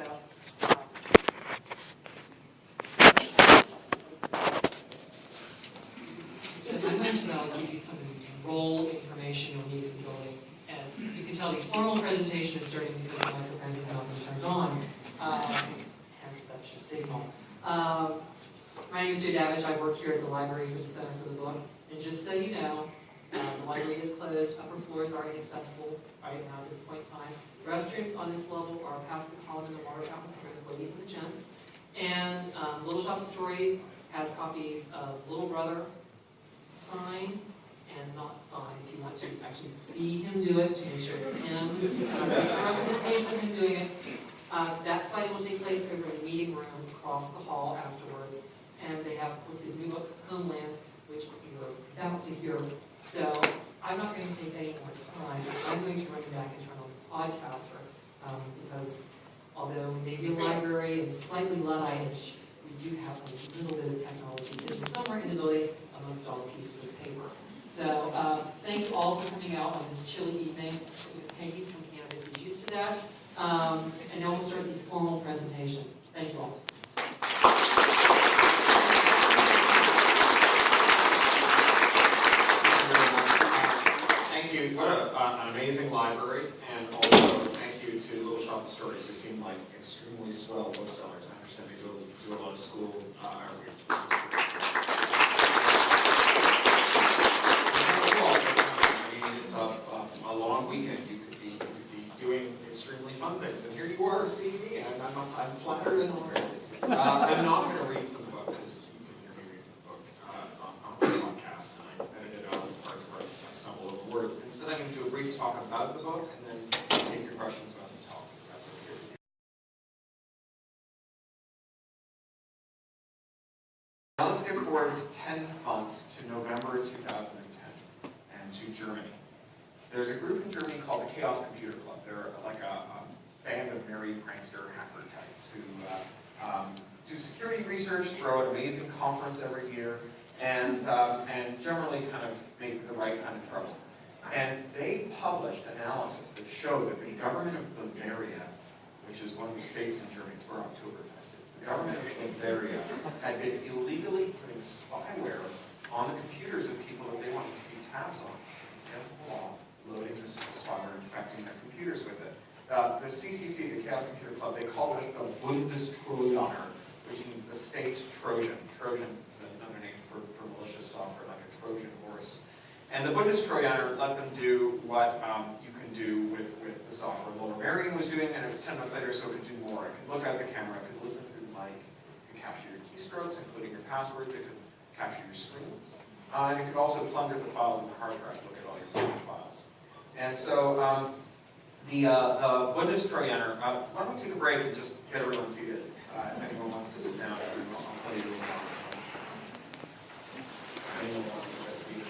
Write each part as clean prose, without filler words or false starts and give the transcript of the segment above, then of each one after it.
So I mentioned I'll give you some role information you'll need in the building. And you can tell the formal presentation is starting because the microphone is not turned on. Hence, that's your signal. My name is Jay Davidge. I work here at the library for the Center for the Book. And just so you know, the library is closed. Upper floors are inaccessible right now at this point in time. Restrooms on this level are past the column and the water fountain for the ladies and the gents. And Little Shop of Stories has copies of Little Brother, signed and not signed. If you want to actually see him do it, to make sure it's him, representation of him doing it. That signing will take place over in the meeting room across the hall afterwards. And they have, of course, his new book, Homeland, which you're about to hear. So I'm not going to take any more time. I'm going to run it back and turn on the podcaster because although we may be a library and slightly Luddish, we do have a little bit of technology that is somewhere in the building amongst all the pieces of paper. So thank you all for coming out on this chilly evening. Peggy's from Canada is used to that. And now we'll start the formal presentation. Thank you all. Thank you. What an amazing library, and also thank you to Little Shop of Stories, who seem like extremely swell booksellers. I understand they do a lot of school outreach. It's a long weekend. You could be doing extremely fun things, and here you are seeing me, and I'm flattered and honored. I'm not going to read from the book because you can hear me read from the book on the podcast, and I edited out the parts where I stumble over words. Instead, I'm going to do a brief talk about the book, and then take your questions about the talk. That's okay with you. Now let's get forward 10 months to November 2010 and to Germany. There's a group in Germany called the Chaos Computer Club. They're like a band of merry prankster hacker types who do security research, throw an amazing conference every year, and generally kind of make the right kind of trouble. And they published analysis that showed that the government of Bavaria, which is one of the states in Germany, it's where Oktoberfest is, the government of Bavaria had been illegally putting spyware on the computers of people that they wanted to keep tabs on against the law, loading this spyware, infecting their computers with it. The CCC, the Chaos Computer Club, they call this the Bundestrojaner, which means the state Trojan. Trojan is another name for malicious software, like a Trojan horse. And the Bundestrojaner let them do what you can do with the software Laura Marion was doing, and it was 10 months later, so it could do more. It could look at the camera, it could listen through the mic, it could capture your keystrokes, including your passwords, it could capture your screens, and it could also plunder the files on the hard drive, look at all your plundered files. And so the Bundestrojaner, why don't we take a break and just get everyone seated? If anyone wants to sit down, I'll tell you what anyone wants to get seated.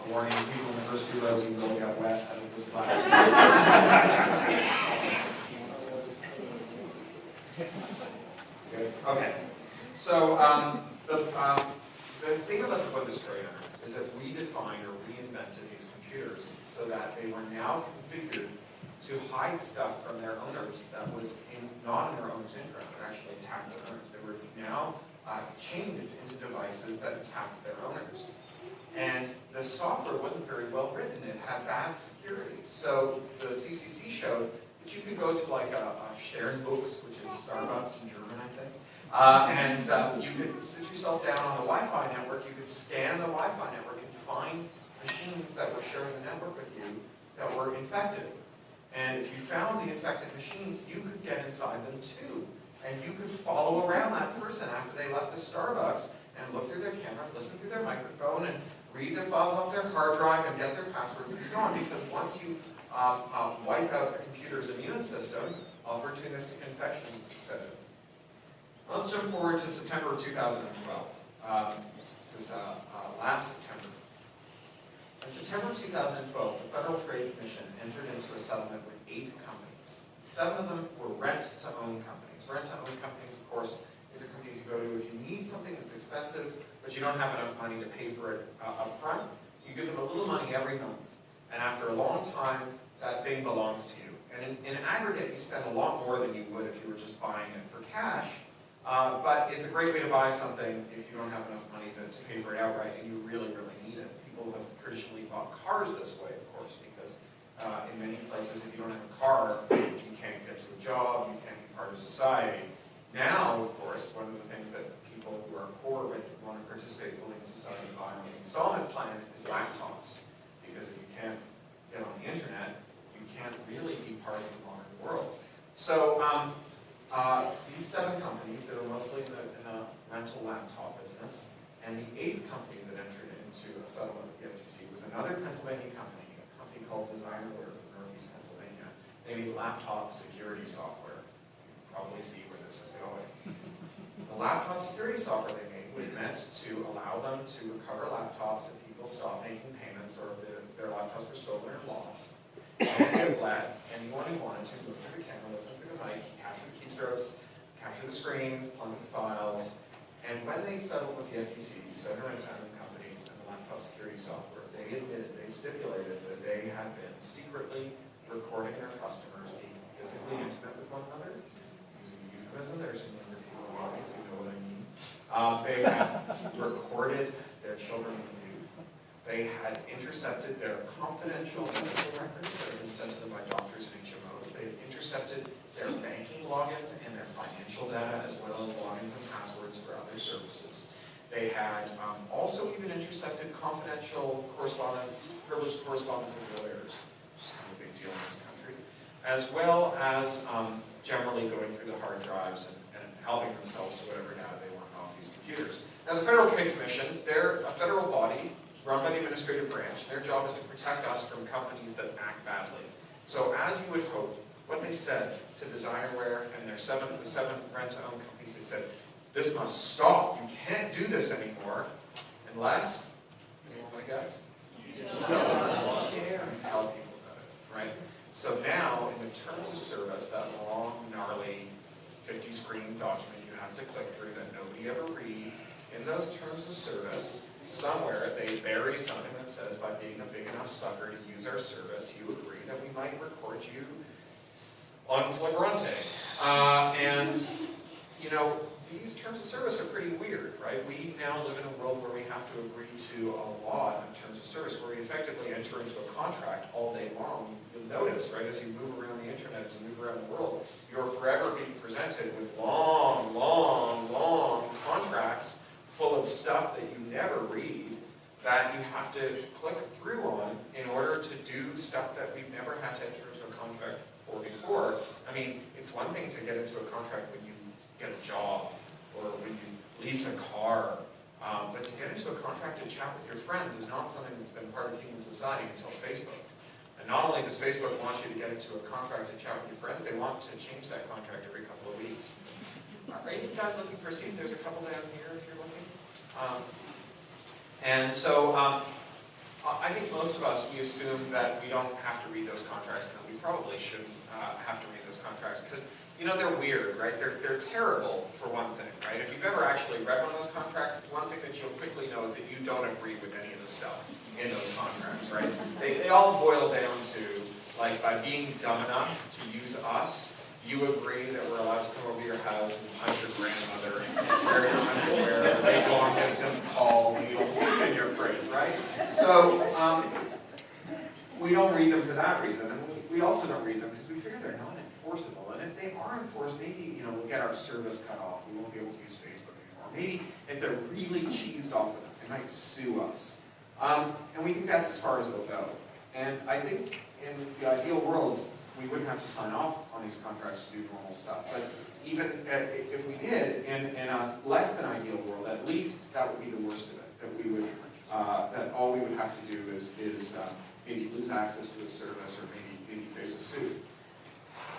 A warning, people in the first 2 rows, you will get wet as the splash. Good. Okay. So the thing about the Bundestrojaner is that we defined or reinvented these computers so that they were now configured to hide stuff from their owners that was not in their owners' interest, that actually attacked their owners. They were now chained into devices that attacked their owners. And the software wasn't very well written. It had bad security. So the CCC showed that you could go to like a Sternbuchs, which is Starbucks in German, I think, and you could sit yourself down on the Wi-Fi network. You could scan the Wi-Fi network and find machines that were sharing the network with you that were infected. And if you found the infected machines, you could get inside them too. And you could follow around that person after they left the Starbucks and look through their camera, listen through their microphone, and read their files off their hard drive and get their passwords and so on. Because once you wipe out the computer's immune system, opportunistic infections set in. Let's jump forward to September of 2012. This is last September. In September 2012, the Federal Trade Commission entered into a settlement with 8 companies. 7 of them were rent-to-own companies. Rent-to-own companies, of course, is a companies you go to if you need something that's expensive, but you don't have enough money to pay for it up front. You give them a little money every month, And after a long time, that thing belongs to you. And in aggregate, you spend a lot more than you would if you were just buying it for cash. But it's a great way to buy something if you don't have enough money to pay for it outright and you really, really need it. People have traditionally bought cars this way, of course, because in many places, if you don't have a car, you can't get to a job, you can't be part of society. Now, of course, one of the things that people who are poor but want to participate fully in society buy on the installment plan is laptops. Because if you can't get on the internet, you can't really be part of the modern world. So these 7 companies that are mostly in the rental laptop business, and the 8th company that entered into a settlement with the FTC was another Pennsylvania company, a company called Designerware from Northeast Pennsylvania. They made laptop security software. You can probably see where this is going. The laptop security software they made was meant to allow them to recover laptops if people stopped making payments or if their laptops were stolen or lost. And it let anyone who wanted to look through the camera, listen through the mic, capture the keystrokes, capture the screens, plug the files. And when they settled with the FTC, these 7 entertainment companies and the laptop security software, they admitted, they stipulated that they had been secretly recording their customers being physically intimate with one another. Using euphemism, there's some younger people in the audience who know what I mean. They had recorded their children in the nude. They had intercepted their confidential medical records that had been sent to them by doctors and HMOs. They had intercepted their banking logins and their financial data, as well as logins and passwords for other services. They had also even intercepted confidential correspondence, privileged correspondence with lawyers, which is kind of a big deal in this country, as well as generally going through the hard drives and helping themselves to whatever data they want off these computers. Now, the Federal Trade Commission, they're a federal body run by the administrative branch. Their job is to protect us from companies that act badly. So as you would hope, what they said to Designerware and the 7 rent-to-own companies, they said, this must stop. You can't do this anymore unless, anyone want to guess? You don't share and tell people about it, right? So now, in the terms of service, that long, gnarly, 50-screen document you have to click through that nobody ever reads, in those terms of service, somewhere they bury something that says, by being a big enough sucker to use our service, you agree that we might record you on flagrante. And, you know, these terms of service are pretty weird, right? We now live in a world where we have to agree to a lot in terms of service, where we effectively enter into a contract all day long. You'll notice, right, as you move around the internet, as you move around the world, you're forever being presented with long, long, long contracts full of stuff that you never read, that you have to click through on in order to do stuff that we've never had to enter into a contract for before. I mean, it's one thing to get into a contract when you get a job or when you lease a car, but to get into a contract to chat with your friends is not something that's been part of human society until Facebook. And not only does Facebook want you to get into a contract to chat with your friends, they want to change that contract every couple of weeks. Are you guys looking for a seat? There's a couple down here if you're looking. And so I think most of us, we assume that we don't have to read those contracts and that we probably shouldn't have to read those contracts because, you know, they're weird, right? They're terrible for one thing, right? If you've ever actually read one of those contracts, one thing that you'll quickly know is that you don't agree with any of the stuff in those contracts, right? They all boil down to, like, by being dumb enough to use us, you agree that we're allowed to come over to your house and punch your grandmother and wear your underwear, make long-distance calls, and you don't believe in your phrase, right? So we don't read them for that reason, and we also don't read them because we figure they're not enforceable. And if they are enforced, maybe, you know, we'll get our service cut off. We won't be able to use Facebook anymore. Maybe if they're really cheesed off with us, they might sue us. And we think that's as far as it'll go. And I think in the ideal world, we wouldn't have to sign off on these contracts to do normal stuff. But even if we did, in a less than ideal world, at least that would be the worst of it. That we would, that all we would have to do is maybe lose access to a service or maybe face a suit.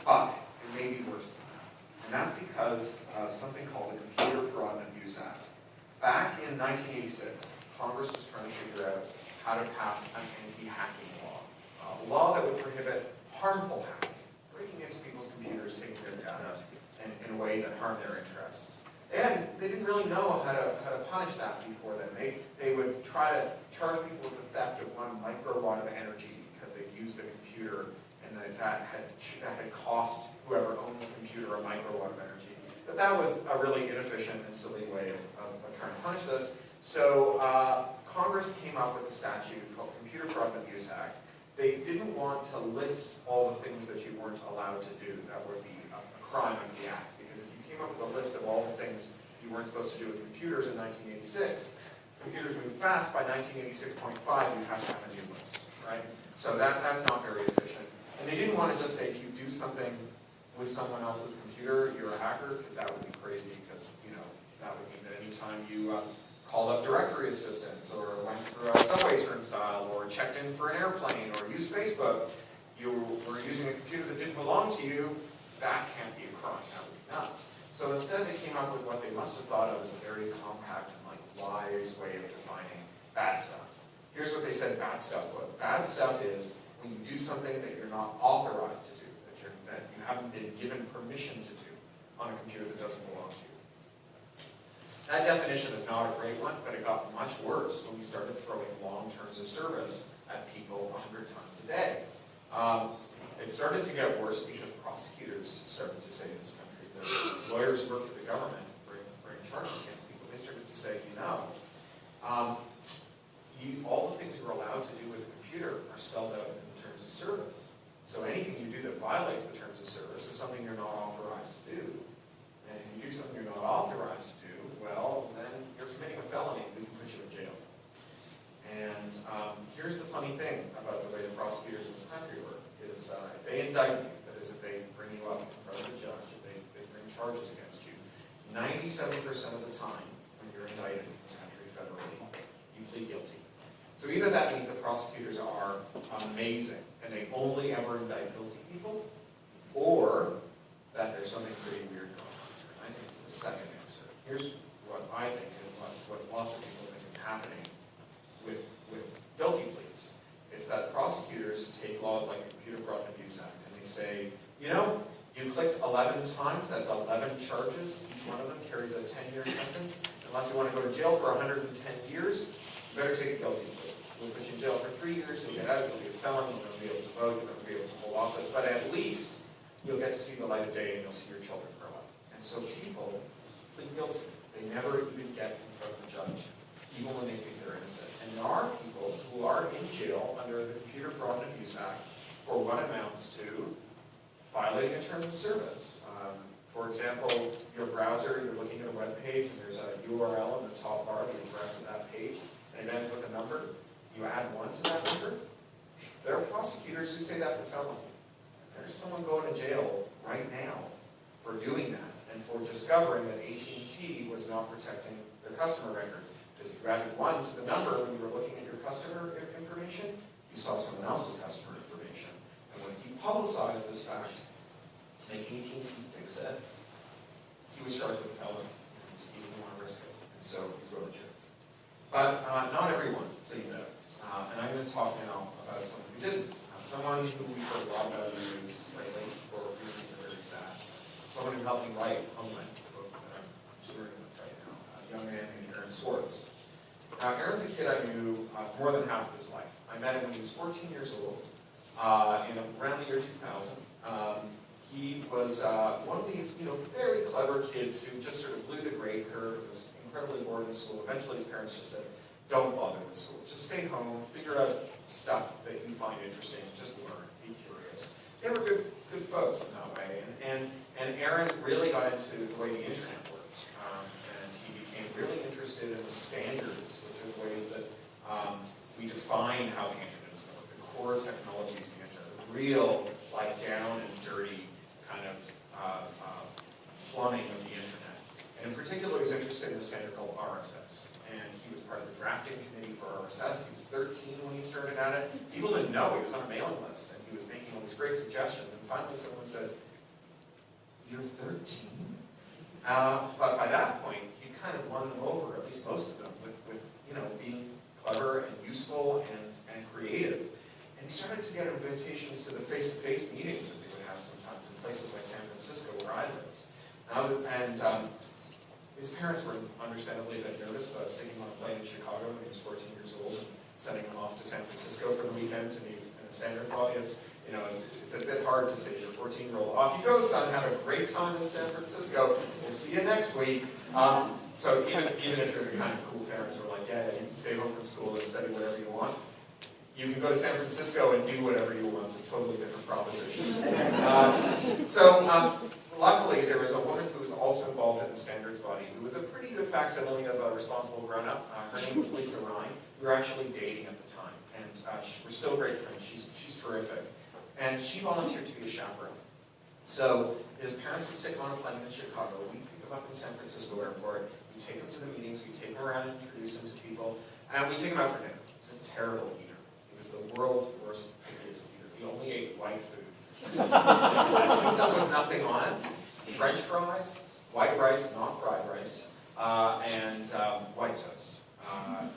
But it may be worse than that. And that's because of something called the Computer Fraud and Abuse Act. Back in 1986, Congress was trying to figure out how to pass an anti-hacking law. A law that would prohibit harmful hacking, breaking into people's computers, taking their data in a way that harmed their interests. They didn't really know how to punish that before then. They would try to charge people with the theft of 1 microwatt of energy because they used a computer and that had cost whoever owned the computer a microwatt of energy. But that was a really inefficient and silly way of trying to punish this. So Congress came up with a statute called Computer Fraud and Abuse Act. They didn't want to list all the things that you weren't allowed to do. That would be a crime under the Act. Because if you came up with a list of all the things you weren't supposed to do with computers in 1986, computers moved fast. By 1986.5, you have to have a new list, right? So that's not very efficient. And they didn't want to just say, if you do something with someone else's computer, you're a hacker, because that would be crazy, because, you know, that would mean that anytime you called up directory assistance, or went through a subway turnstile, or checked in for an airplane, or used Facebook, you were using a computer that didn't belong to you, that can't be a crime. That would be nuts. So instead they came up with what they must have thought of as a very compact and wise way of defining bad stuff. Here's what they said bad stuff was. Bad stuff is when you do something that you're not authorized to do, that you haven't been given permission to do on a computer that doesn't belong to you. That definition is not a great one, but it got much worse when we started throwing long terms of service at people 100 times a day. It started to get worse because prosecutors started to say in this country that lawyers who work for the government bring charges against people. They started to say, you know, all the things you're allowed to do with a computer are spelled out in the terms of service. So anything you do that violates the terms of service is something you're not authorized to do. And if you do something you're not authorized to do, well, then you're committing a felony. We can put you in jail. And here's the funny thing about the way the prosecutors in this country work, is if they indict you, that is if they bring you up in front of the judge, if they bring charges against you, 97% of the time when you're indicted in this country federally, you plead guilty. So either that means that prosecutors are amazing and they only ever indict guilty people, or that there's something pretty weird going on here. I think it's the second answer. Here's what I think and what lots of people think is happening with guilty pleas. It's that prosecutors take laws like the Computer Fraud and Abuse Act and they say, you know, you clicked 11 times, that's 11 charges. Each one of them carries a 10-year sentence. Unless you want to go to jail for 110 years, you better take a guilty plea. We'll put you in jail for 3 years, you'll get out, you'll be a felon, you'll never be able to vote, you'll never be able to hold office, but at least you'll get to see the light of day and you'll see your children grow up. And so people plead guilty. They never even get in front of the judge, even when they think they're innocent. And there are people who are in jail under the Computer Fraud and Abuse Act for what amounts to violating a term of service. For example, your browser, you're looking at a web page and there's a URL in the top bar, the address of that page, and it ends with a number. You add 1 to that number. There are prosecutors who say that's a felony. There's someone going to jail right now for doing that and for discovering that AT&T was not protecting their customer records. Because if you added 1 to the number when you were looking at your customer information, you saw someone else's customer information. And when he publicized this fact to make AT&T fix it, he was charged with felony. And he didn't want to risk it. And so he's going to jail. But not everyone pleads out. And I'm going to talk now about someone who didn't. Someone who we've heard a lot about in the news lately for reasons that are very sad. Someone who helped me write Homeland, the book that I'm touring with right now. A young man named Aaron Swartz. Now, Aaron's a kid I knew for more than half of his life. I met him when he was 14 years old, in around the year 2000. He was one of these, very clever kids who just sort of blew the grade curve, was incredibly bored in school. Eventually his parents just said, don't bother with school. Just stay home, figure out stuff that you find interesting, just learn, be curious. They were good folks in that way. And Aaron really got into the way the internet worked. And he became really interested in the standards, which are the ways that we define how the internet is going to work, the core technologies of the internet, the real, down and dirty kind of plumbing of the internet. And in particular, he was interested in a standard called RSS. And he was part of the drafting committee for RSS. He was 13 when he started at it. People didn't know he was on a mailing list, and he was making all these great suggestions. And finally someone said, you're 13? But by that point, he kind of won them over, at least most of them, with being clever and useful and creative. And he started to get invitations to the face-to-face meetings that they would have sometimes in places like San Francisco, where I lived. His parents were understandably a bit nervous about sticking on a plane in Chicago when he was 14 years old and sending him off to San Francisco for the weekend to meet an the standards body, it's a bit hard to say to your 14-year-old, off you go, son, have a great time in San Francisco, we'll see you next week. So even if you're the kind of cool parents who are like, yeah, you can stay home from school and study whatever you want, you can go to San Francisco and do whatever you want. It's a totally different proposition. Luckily, there was a woman who was also involved in the standards body who was a pretty good facsimile of a responsible grown-up. Her name was Lisa Ryan. We were actually dating at the time, and we're still great friends. She's terrific. And she volunteered to be a chaperone. So his parents would stick him on a plane in Chicago. We'd pick him up in San Francisco airport. We'd take him to the meetings. We'd take him around and introduce him to people. And we'd take him out for dinner. He was a terrible eater. He was the world's worst pickles eater. He only ate white food. So pizza with nothing on it, French fries, white rice, not fried rice, and white toast. And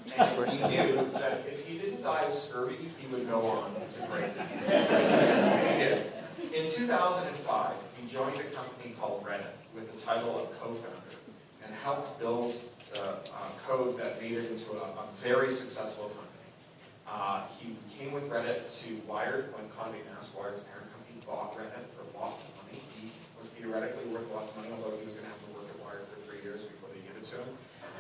he knew that if he didn't die of scurvy, he would go on to great things. He did. In 2005, he joined a company called Reddit with the title of co-founder and helped build the code that made it into a very successful company. He came with Reddit to Wired when Condé Nast, Wired's parent company, bought Reddit for lots of money. He was theoretically worth lots of money, although he was going to have to work at Wired for 3 years before they gave it to him.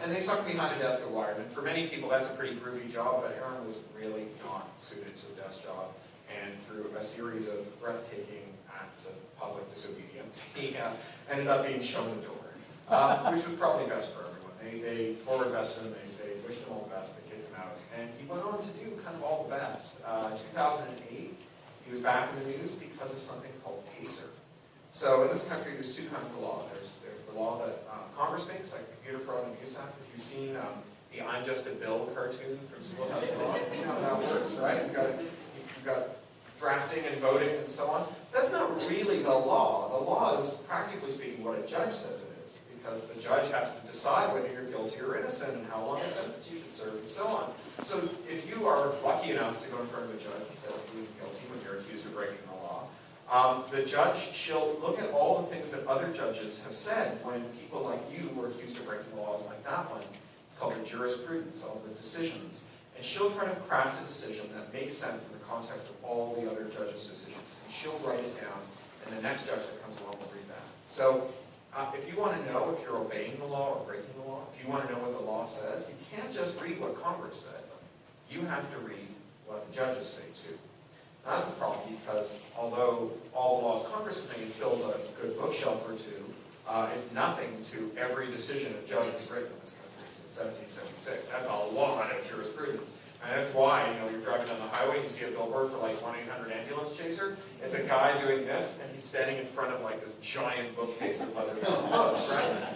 And they stuck him behind a desk at Wired. And for many people, that's a pretty groovy job, but Aaron was really not suited to a desk job. And through a series of breathtaking acts of public disobedience, he ended up being shown the door, which was probably best for everyone. They forward vested him, they wished him all the best, they kicked him out. And he went on to do kind of all the best. In 2008, he was back in the news because of something called PACER. So in this country, there's two kinds of law. There's the law that Congress makes, like the Computer Fraud and Abuse Act. If you've seen the I'm Just a Bill cartoon from Schoolhouse Rock, you know how that works, right? You've got drafting and voting and so on. That's not really the law. The law is, practically speaking, what a judge says it is, because the judge has to decide whether you're guilty or innocent and how long a sentence you should serve and so on. So if you are lucky enough to go in front of a judge and say, you're guilty when you're accused of breaking the law, the judge shall look at all the things that other judges have said when people like you were accused of breaking laws like that one. It's called the jurisprudence, all the decisions. And she'll try to craft a decision that makes sense in the context of all the other judges' decisions. And she'll write it down, and the next judge that comes along will read that. So if you want to know if you're obeying the law or breaking the law, if you want to know what the law says, you can't just read what Congress said. You have to read what the judges say, too. Now, that's a problem because although all the laws Congress has made fills a good bookshelf or two, it's nothing to every decision a judge has written in this country since 1776. That's a lot of jurisprudence. And that's why, you're driving down the highway and you see a billboard for like 1-800 ambulance chaser. It's a guy doing this, and he's standing in front of like this giant bookcase of leather books, right?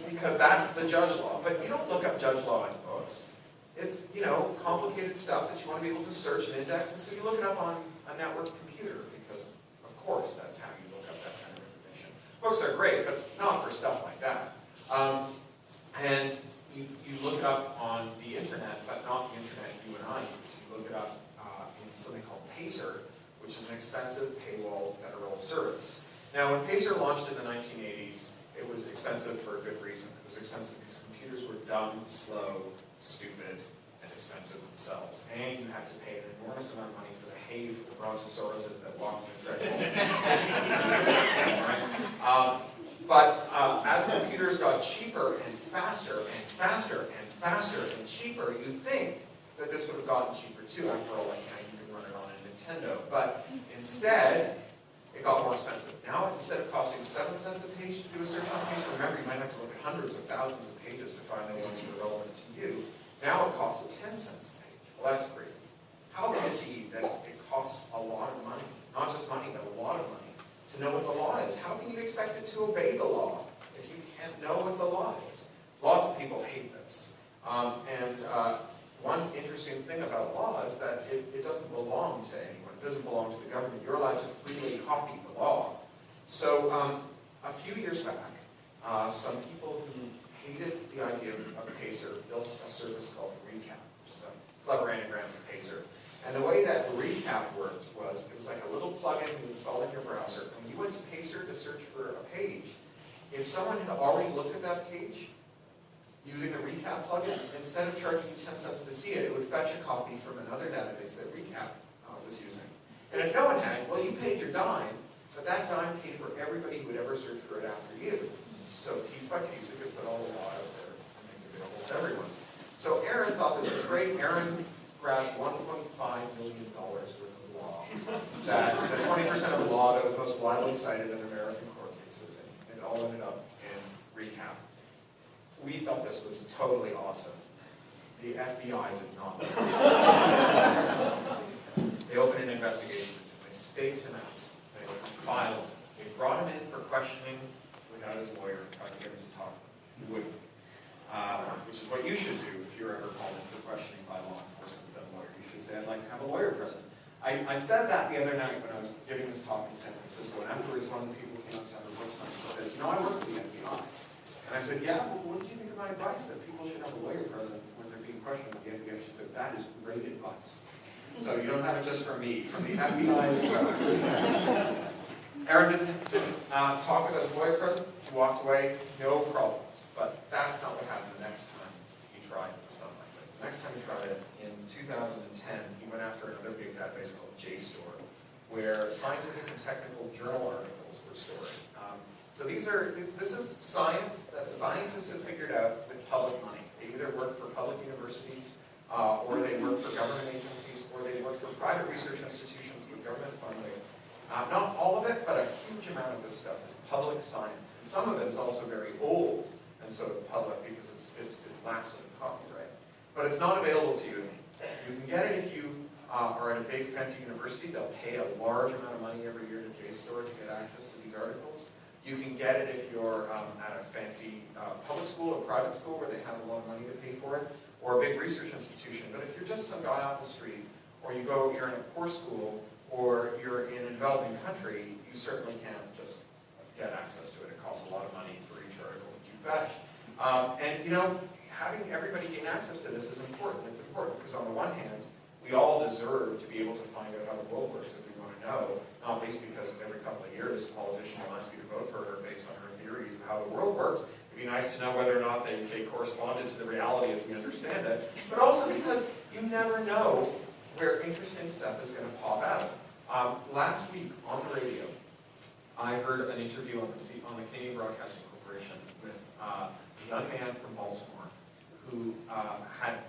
Because that's the judge law. But you don't look up judge law in books. It's, complicated stuff that you want to be able to search and index, and so you look it up on a network computer, because, of course, that's how you look up that kind of information. Books are great, but not for stuff like that. And you look it up on the internet, but not the internet you and I use. You look it up in something called PACER, which is an expensive paywall federal service. Now, when PACER launched in the 1980s, it was expensive for a good reason. It was expensive because computers were dumb, slow, stupid, and expensive themselves. And you had to pay an enormous amount of money for the hay for the brontosauruses that walked in the right? But as computers got cheaper and faster and faster and faster and cheaper, you'd think that this would have gotten cheaper too. After all, you can run it on a Nintendo. But instead, it got more expensive. Now, instead of costing 7 cents a page to do a search on a piece, remember, you might have to look at hundreds of thousands of pages to find the ones that are relevant to you. Now it costs 10 cents a page. Well, that's crazy. How can it be that it costs a lot of money, not just money, but a lot of money, to know what the law is? How can you expect it to obey the law if you can't know what the law is? Lots of people hate this. One interesting thing about law is that it doesn't belong to anyone. It doesn't belong to the government. You're allowed to freely copy the law. So a few years back, some people who hated the idea of PACER built a service called Recap, which is a clever anagram of PACER. And the way that Recap worked was, it was like a little plugin you install in your browser. When you went to PACER to search for a page, if someone had already looked at that page, using the Recap plugin, instead of charging you 10 cents to see it, it would fetch a copy from another database that Recap was using. And if no one had, well, you paid your dime, but that dime paid for everybody who would ever search for it after you. So piece by piece, we could put all the law out there and make it available to everyone. So Aaron thought this was great. Aaron grabbed $1.5 million worth of law. That the 20% of the law that was most widely cited in American court cases, and it all ended up in recap. We thought this was totally awesome. The FBI did not. They opened an investigation. They staked him out. They filed him. They brought him in for questioning without his lawyer, tried to get him to talk to him. He wouldn't. Which is what you should do if you're ever called in for questioning by law enforcement with a lawyer. You should say, I'd like to have a lawyer present. I said that the other night when I was giving this talk in San Francisco, and afterwards one of the people came up to have a book signed and said, you know, I work for the FBI. And I said, yeah, well, what do you think of my advice that people should have a lawyer present when they're being questioned with the FBI? She said, that is great advice. So you don't have it just from me, from the FBI as well. Aaron didn't talk without his lawyer present. He walked away, no problems. But that's not what happened the next time he tried stuff like this. The next time he tried it, in 2010, he went after another big database called JSTOR, where scientific and technical journal articles were stored. So this is science that scientists have figured out with public money. They either work for public universities, or they work for government agencies, or they work for private research institutions with government funding. Not all of it, but a huge amount of this stuff is public science. And some of it is also very old, and so it's public because it's lax with copyright. But it's not available to you. You can get it if you are at a big fancy university. They'll pay a large amount of money every year to JSTOR to get access to these articles. You can get it if you're at a fancy public school or private school where they have a lot of money to pay for it, or a big research institution. But if you're just some guy off the street, or you're in a poor school, or you're in a developing country, you certainly can't just get access to it. It costs a lot of money for each article that you fetch. And you know, having everybody gain access to this is important. It's important because on the one hand, we all deserve to be able to find out how the world works if we want to know, not least because every couple of years a politician will ask you to vote for her based on her theories of how the world works. It'd be nice to know whether or not they corresponded to the reality as we understand it, but also because you never know where interesting stuff is going to pop out. Last week on the radio, I heard an interview on the Canadian Broadcasting Corporation with a young man from Baltimore who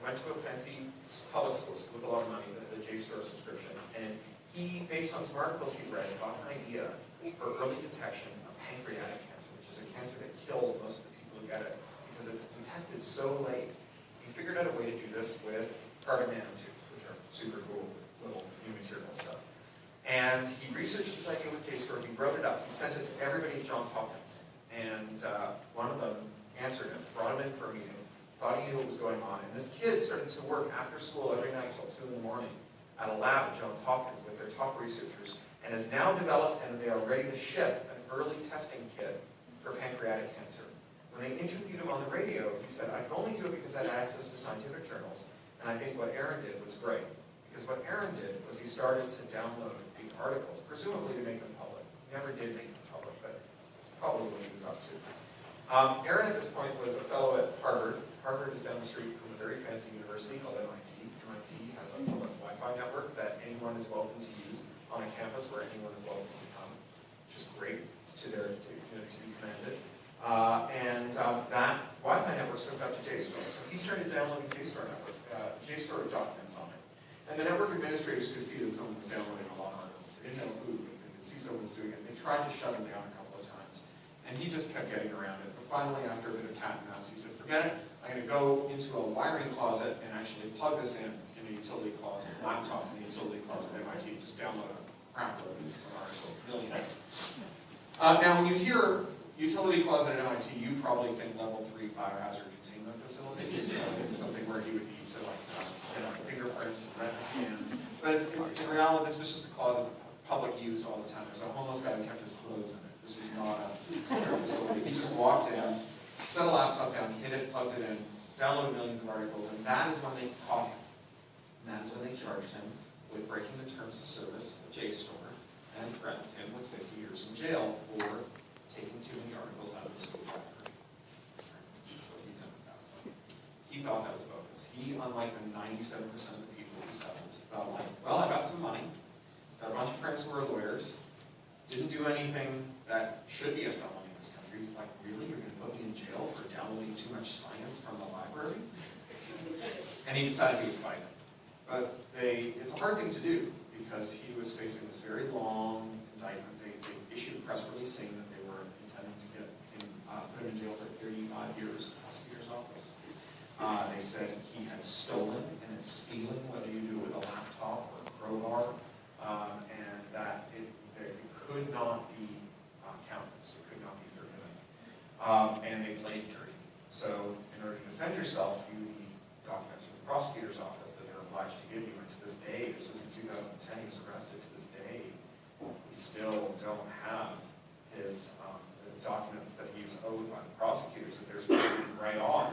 went to a fancy public school with a lot of money, the JSTOR subscription, and he, based on some articles he read, got an idea for early detection of pancreatic cancer, which is a cancer that kills most of the people who get it because it's detected so late. He figured out a way to do this with carbon nanotubes, which are super cool little new material stuff. And he researched his idea with JSTOR, he wrote it up, he sent it to everybody at Johns Hopkins. And one of them answered him, brought him in for a meeting, thought he knew what was going on. And this kid started to work after school every night till 2 in the morning at a lab at Johns Hopkins with their top researchers, and has now developed, and they are ready to ship, an early testing kit for pancreatic cancer. When they interviewed him on the radio, he said, I can only do it because I had access to scientific journals, and I think what Aaron did was great. Because what Aaron did was he started to download these articles, presumably to make them public. He never did make them public, but it's probably what he was up to. Aaron at this point was a fellow at Harvard. Harvard is down the street from a very fancy university called MIT. MIT has a public Wi-Fi network that anyone is welcome to use on a campus where anyone is welcome to come, which is great to be commended. That Wi-Fi network's hooked up to JSTOR. So he started downloading JSTOR documents on it. And the network administrators could see that someone was downloading a lot of articles. They didn't know who, but they could see someone was doing it. They tried to shut him down a couple of times. And he just kept getting around it. But finally, after a bit of cat and mouse, he said, forget it. I'm going to go into a wiring closet and actually plug this in a utility closet, laptop in the utility closet at MIT. Just download a crap load of articles, millions. Now, when you hear utility closet at MIT, you probably think level 3 biohazard containment facility. Something where you would need to fingerprints and retina scans. But in reality, this was just a closet public use all the time. There's a homeless guy who kept his clothes in it. This was not a secure facility. He just walked in, set a laptop down, hit it, plugged it in, downloaded millions of articles, and that is when they caught him. And that is when they charged him with breaking the terms of service of JSTOR and threatened him with 50 years in jail for taking too many articles out of the school library. That's what he done about it. He thought that was bogus. He, unlike the 97% of the people who settled, felt like, well, I got some money, didn't do anything that should be a felony in this country. He's like, really? You're going to put me in jail for downloading too much science from the library? And he decided he would fight it. But it's a hard thing to do because he was facing this very long indictment. They issued a press release saying that they were intending to get him, put him in jail for 35 years, prosecutor's office. They said he had stolen, and it's stealing, whether you do it with a laptop or a crowbar, and that it could not be countenanced, it could not be forgiven. And they played dirty. So in order to defend yourself, you need documents from the prosecutor's office that they're obliged to give you. And to this day, this was in 2010, he was arrested. To this day, we still don't have his the documents that he was owed by the prosecutors that there's right on.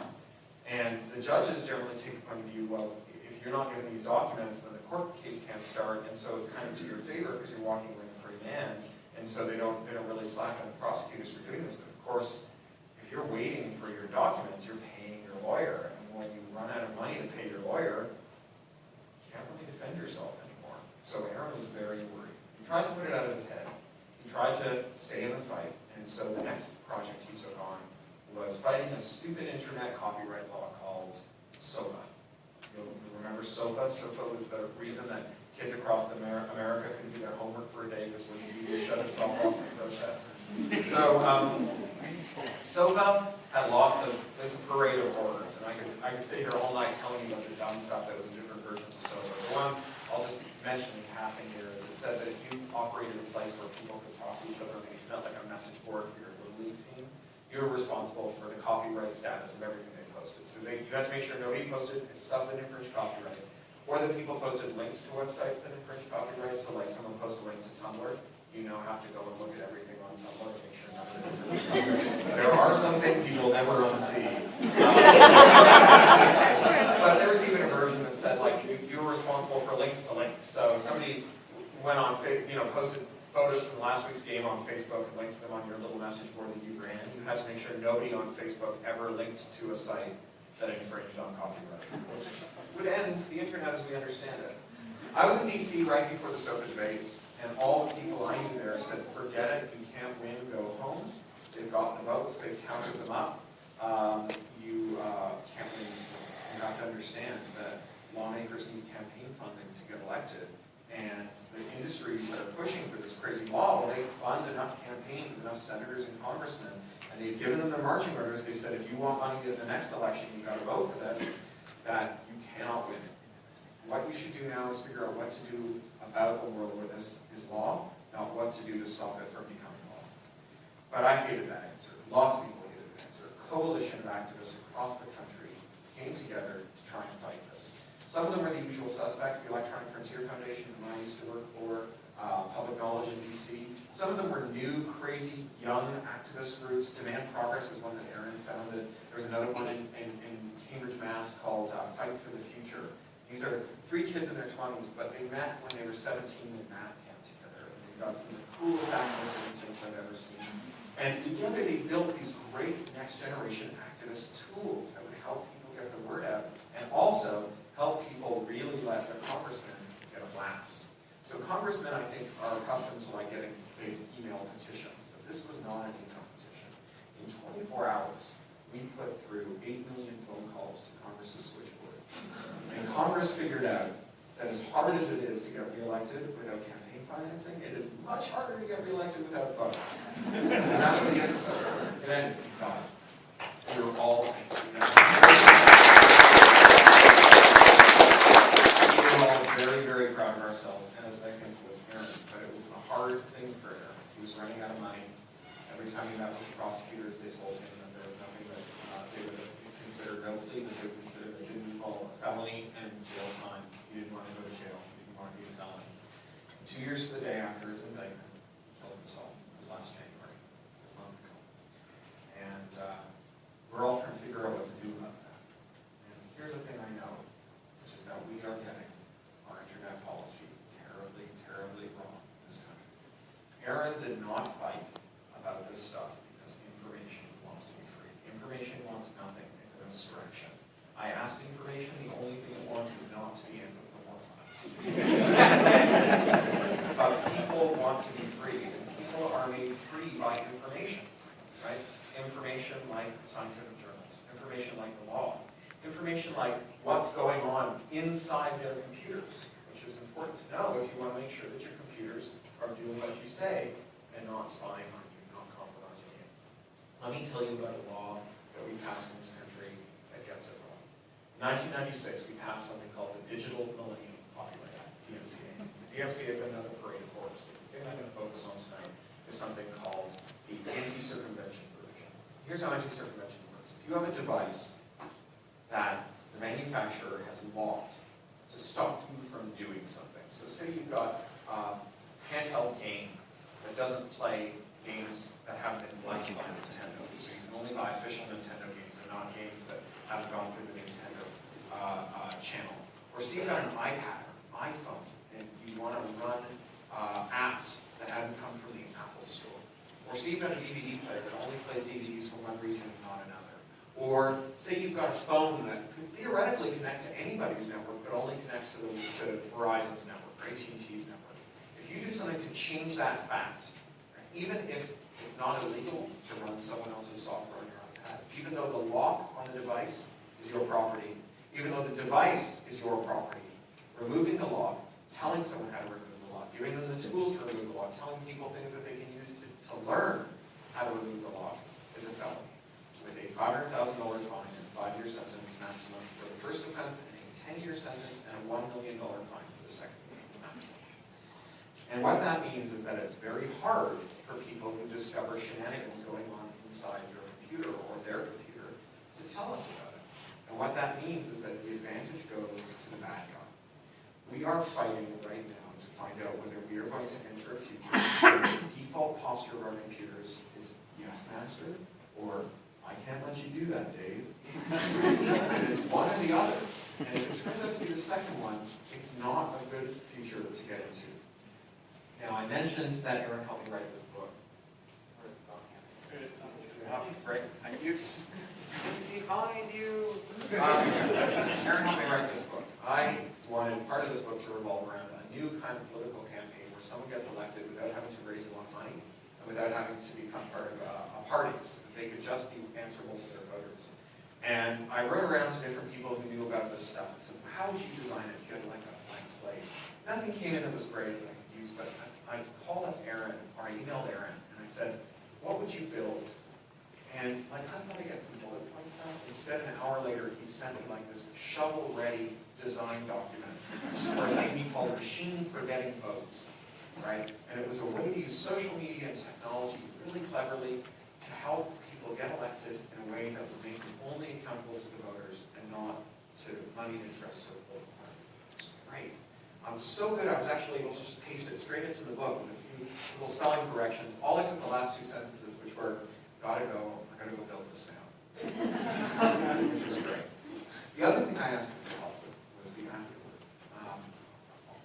And the judges generally take the point of view, well, if you're not given these documents, then the court case can't start, and so it's kind of to your favor because you're walking away with a free man, and so they don't really slack on the prosecutors for doing this. But of course, if you're waiting for your documents, you're paying your lawyer, and when you run out of money to pay your lawyer, you can't really defend yourself anymore. So Aaron was very worried. He tried to put it out of his head. He tried to stay in the fight, and so the next project he took on was fighting a stupid internet copyright law called SOPA. You'll remember SOPA? SOPA was the reason that kids across America couldn't do their homework for a day because when the media shut itself off in protest. So SOPA had it's a parade of horrors, and I could stay here all night telling you about the dumb stuff that was in different versions of SOPA. The one I'll just mention in passing here is it said that if you operated a place where people could talk to each other on the internet, like a message board for your Little League team, you were responsible for the copyright status of everything they posted. So you had to make sure nobody posted stuff that infringed copyright, or that people posted links to websites that infringed copyright. So like someone posted a link to Tumblr, you now have to go and look at everything on Tumblr to make sure nothing infringes copyright. There are some things you will never unsee. But there was even a version that said like you were responsible for links to links. So somebody went on, posted photos from last week's game on Facebook and linked them on your little message board that you ran. You had to make sure nobody on Facebook ever linked to a site that infringed on copyright, which would end the internet as we understand it. I was in DC right before the SOPA debates, and all the people I knew there said, forget it, you can't win, go home. They've got the votes, they've counted them up. You can't win this one. You have to understand that lawmakers need campaign funding to get elected. And the industries that are pushing for this crazy law, well, they fund enough campaigns, enough senators and congressmen, and they've given them their marching orders. They said, if you want money in the next election, you've got to vote for this, that you cannot win. What you should do now is figure out what to do about a world where this is law, not what to do to stop it from becoming law. But I hated that answer. Lots of people hated that answer. A coalition of activists across the country came together to try and fight this. Some of them are the usual suspects, the Electronic Frontier Foundation, whom I used to work for, Public Knowledge in DC. Some of them were new, crazy, young activist groups. Demand Progress was one that Aaron founded. There was another one in Cambridge, Mass. called Fight for the Future. These are 3 kids in their 20s, but they met when they were 17 in math camp together. And they've got some of the coolest activist instincts I've ever seen. And together they built these great next-generation activist tools that would help people get the word out, and also help people really let their congressmen get a blast. So congressmen, I think, are accustomed to like getting big email petitions, but this was not an email petition. In 24 hours, we put through 8 million phone calls to Congress's switchboard. And Congress figured out that as hard as it is to get reelected without campaign financing, it is much harder to get reelected without votes. And that was the episode. It ended. God. We were all very, very proud of ourselves, and as I think with Aaron, but it was a hard thing for Aaron. He was running out of money. Every time he met with the prosecutors, they told him that there was nothing that they would consider no plea, that they would consider that didn't involve a felony and jail time. He didn't want to go to jail. He didn't want to be a felony. And 2 years to the day after his indictment, he killed himself. It was last January, a month ago. And we're all trying to figure out what to do about that. And here's the thing I know, which is that we are getting our internet policy terribly, terribly wrong in this country. Aaron did not fight about this stuff because information wants to be free. Information wants nothing. It's an abstraction. I asked information, the only thing it wants is not to be input for more files. But people want to be free, and people free by information, right? Information like scientific journals, information like the law, information like what's going on inside their computers, which is important to know if you want to make sure that your computers are doing what you say and not spying on you, not compromising you. Let me tell you about a law that we passed in this country that gets it wrong. In 1996, we passed something called the Digital Millennium Copyright Act, DMCA. The DMCA is another parade of horrors. The thing I'm going to focus on tonight is something called the anti-circumvention provision. Here's how anti-circumvention works. If you have a device that the manufacturer has locked to stop you from doing something. So say you've got a handheld game that doesn't play games that haven't been licensed by Nintendo. So you can only buy official Nintendo games and not games that haven't gone through the Nintendo channel. Or say you've got an iPad or iPhone and you want to run apps that haven't come from the Apple Store. Or say you've got a DVD player that only plays DVDs from one region and not another. Or say you've got a phone that could theoretically connect to anybody's network, but only connects to Verizon's network or AT&T's network. If you do something to change that fact, right, even if it's not illegal to run someone else's software on your iPad, even though the lock on the device is your property, even though the device is your property, removing the lock, telling someone how to remove the lock, giving them the tools to remove the lock, telling people things that they can use to learn how to remove the lock is a felony, with a $500,000 fine and a 5-year sentence maximum for the first offense and a 10-year sentence and a $1 million fine for the second offense maximum. And what that means is that it's very hard for people who discover shenanigans going on inside your computer or their computer to tell us about it. And what that means is that the advantage goes to the bad guy. We are fighting right now to find out whether we are going to enter a future where the default posture of our computers is yes, master, or I can't let you do that, Dave. It is one or the other. And if it turns out to be the second one, it's not a good future to get into. Now, I mentioned that Aaron helped me write this book. Where's the book? Great. Thank you. It's behind you. Aaron helped me write this book. I wanted part of this book to revolve around a new kind of political campaign where someone gets elected without having to raise a lot of money and without having to become part of a party. So that they could just be answerable to their voters. And I wrote around to different people who knew about this stuff and said, how would you design it if you had like a blank slate? Nothing came in that was great that I could use, but I called up Aaron, or I emailed Aaron, and I said, what would you build? And like, I thought I'd get some bullet points out. Instead, an hour later, he sent me like this shovel-ready design document for a thing he called Machine for Getting Votes, right? And it was a way to use social media and technology really cleverly to help people get elected in a way that would make them only accountable to the voters and not to money interests or political party. It was great. It was so good I was actually able to just paste it straight into the book with a few little spelling corrections. All except the last 2 sentences, which were, gotta go, I gotta go build this now. Which was great. The other thing I asked him to help with was the afterword.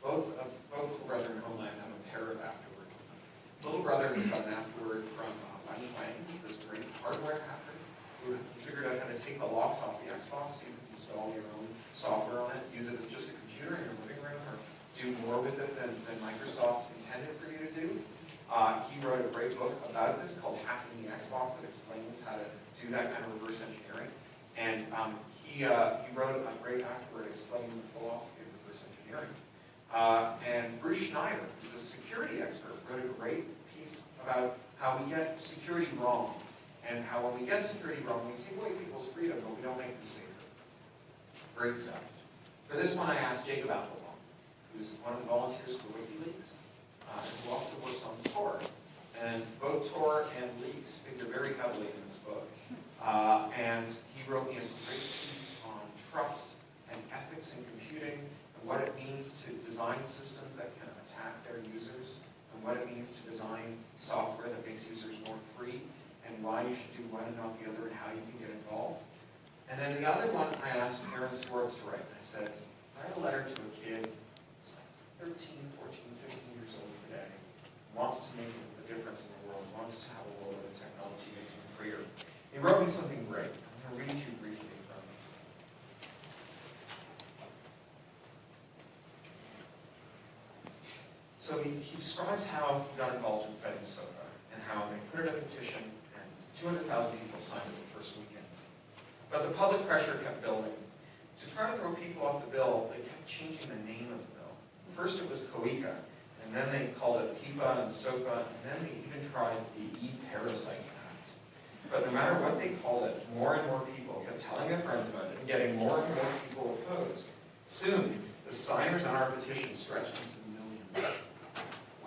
Both Little Brother and Homeland have a pair of afterwords. Little Brother has got an afterword from Wang, this great hardware hacker who figured out how to take the locks off the Xbox so you can install your own software on it, use it as just a computer in your living room, or do more with it than Microsoft intended for you to do. He wrote a great book about this called Hacking the Xbox that explains how to do that kind of reverse engineering. And he wrote a great afterword explaining the philosophy of reverse engineering. And Bruce Schneier, who's a security expert, wrote a great piece about how we get security wrong, and how when we get security wrong, we take away people's freedom, but we don't make them safer. Great stuff. For this one, I asked Jacob Applebaum, who's one of the volunteers for WikiLeaks, who also works on Tor. And both Tor and Leaks figure very heavily in this book. And he wrote me a great piece on trust and ethics in computing, and what it means to design systems that can attack their users, and what it means to design software that makes users more free, and why you should do one and not the other, and how you can get involved. And then the other one, I asked Aaron Swartz to write. I said, write a letter to a kid who's like 13, 14, 15 years old today, wants to make a difference in the world, wants to have a world where the technology makes them freer. He wrote me something great. I'm going to read you briefly from it. So he describes how he got involved in Fetting Sofa. and how they put in a petition, and 200,000 people signed it the first weekend. But the public pressure kept building. To try to throw people off the bill, they kept changing the name of the bill. First it was COICA, and then they called it PIPA and SOPA, and then they even tried the E-Parasites Act. But no matter what they called it, more and more people kept telling their friends about it and getting more and more people opposed. Soon, the signers on our petition stretched into the millions.